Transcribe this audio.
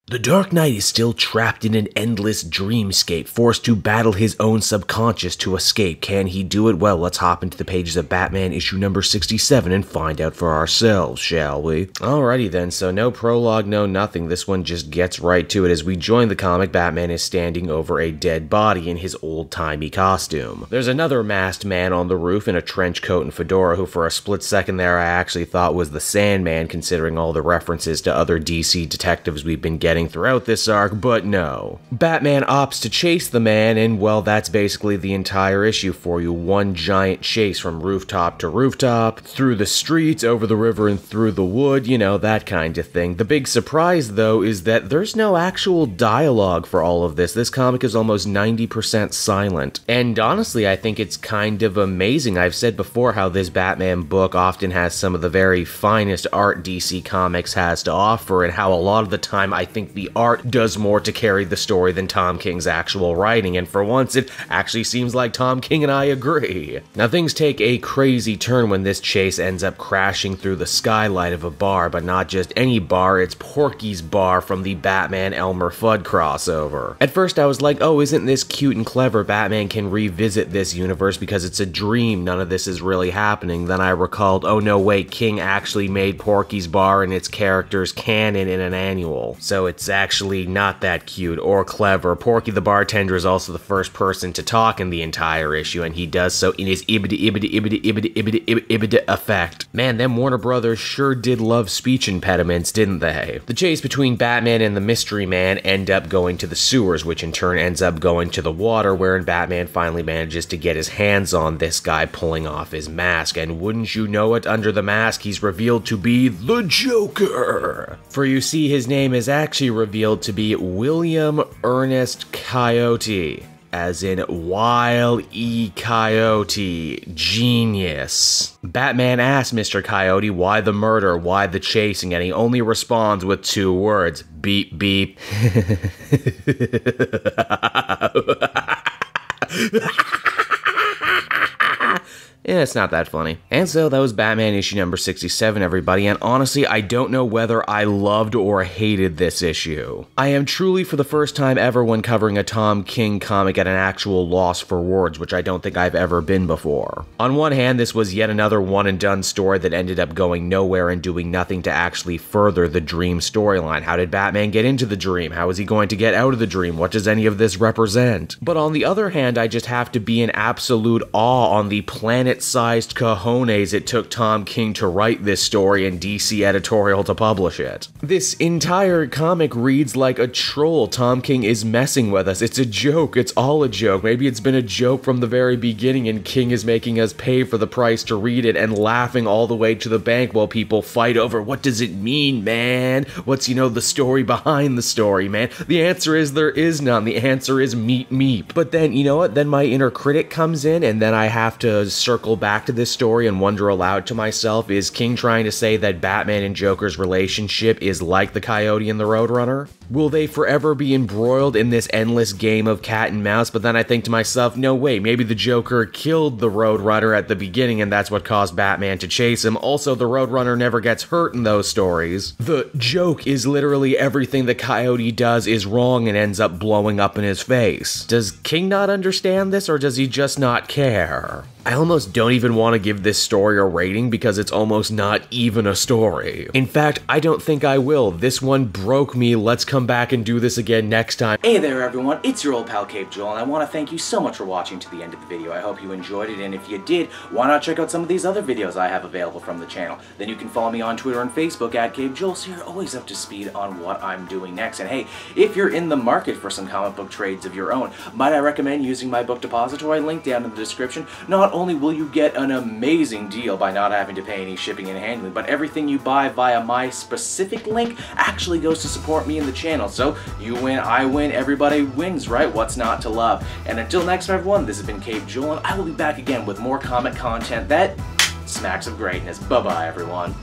The Dark Knight is still trapped in an endless dreamscape, forced to battle his own subconscious to escape. Can he do it? Well, let's hop into the pages of Batman issue number 67 and find out for ourselves, shall we? Alrighty then, so no prologue, no nothing. This one just gets right to it. As we join the comic, Batman is standing over a dead body in his old-timey costume. There's another masked man on the roof in a trench coat and fedora who for a split second there I actually thought was the Sandman, considering all the references to other DC detectives we've been getting throughout this arc, but no. Batman opts to chase the man, and well, that's basically the entire issue for you. One giant chase from rooftop to rooftop, through the streets, over the river, and through the wood, you know, that kind of thing. The big surprise, though, is that there's no actual dialogue for all of this. This comic is almost 90% silent. And honestly, I think it's kind of amazing. I've said before how this Batman book often has some of the very finest art DC Comics has to offer, and how a lot of the time I think the art does more to carry the story than Tom King's actual writing, and for once it actually seems like Tom King and I agree. Now things take a crazy turn when this chase ends up crashing through the skylight of a bar, but not just any bar, it's Porky's bar from the Batman Elmer Fudd crossover. At first I was like, oh, isn't this cute and clever? Batman can revisit this universe because it's a dream, none of this is really happening. Then I recalled, oh no wait, King actually made Porky's bar and its characters canon in an annual. So it's actually not that cute or clever. Porky the bartender is also the first person to talk in the entire issue, and he does so in his ibida effect. Man, them Warner Brothers sure did love speech impediments, didn't they? The chase between Batman and the Mystery Man end up going to the sewers, which in turn ends up going to the water, wherein Batman finally manages to get his hands on this guy pulling off his mask, and wouldn't you know it, under the mask he's revealed to be the Joker! For you see, his name is actually revealed to be William Ernest Coyote, as in Wile E. Coyote, genius. Batman asks Mr. Coyote why the murder, why the chasing, and he only responds with 2 words, beep beep. Yeah, it's not that funny. And so that was Batman issue number 67, everybody, and honestly, I don't know whether I loved or hated this issue. I am truly, for the first time ever when covering a Tom King comic, at an actual loss for words, which I don't think I've ever been before. On one hand, this was yet another one-and-done story that ended up going nowhere and doing nothing to actually further the dream storyline. How did Batman get into the dream? How is he going to get out of the dream? What does any of this represent? But on the other hand, I just have to be in absolute awe on the planet-sized cojones it took Tom King to write this story and DC editorial to publish it. This entire comic reads like a troll. Tom King is messing with us. It's a joke. It's all a joke. Maybe it's been a joke from the very beginning and King is making us pay for the price to read it and laughing all the way to the bank while people fight over what does it mean, man? What's, you know, the story behind the story, man? The answer is there is none. The answer is meep meep. But then, you know what? Then my inner critic comes in and then I have to circle back to this story and wonder aloud to myself, is King trying to say that Batman and Joker's relationship is like the Coyote and the Roadrunner? Will they forever be embroiled in this endless game of cat and mouse? But then I think to myself, no wait, maybe the Joker killed the Roadrunner at the beginning and that's what caused Batman to chase him. Also, the Roadrunner never gets hurt in those stories. The joke is literally everything the Coyote does is wrong and ends up blowing up in his face. Does King not understand this, or does he just not care? I almost don't even want to give this story a rating because it's almost not even a story. In fact, I don't think I will. This one broke me. Let's come back and do this again next time. Hey there everyone, it's your old pal Cape Joel, and I want to thank you so much for watching to the end of the video. I hope you enjoyed it, and if you did, why not check out some of these other videos I have available from the channel. Then you can follow me on Twitter and Facebook at Cape Joel, so you're always up to speed on what I'm doing next. And hey, if you're in the market for some comic book trades of your own, might I recommend using my book depository link down in the description. Not only will you get an amazing deal by not having to pay any shipping and handling, but everything you buy via my specific link actually goes to support me in the channel. So you win, I win, everybody wins, right? What's not to love? And until next time, everyone, this has been Cape Joel, and I will be back again with more comic content that smacks of greatness. Bye-bye, everyone.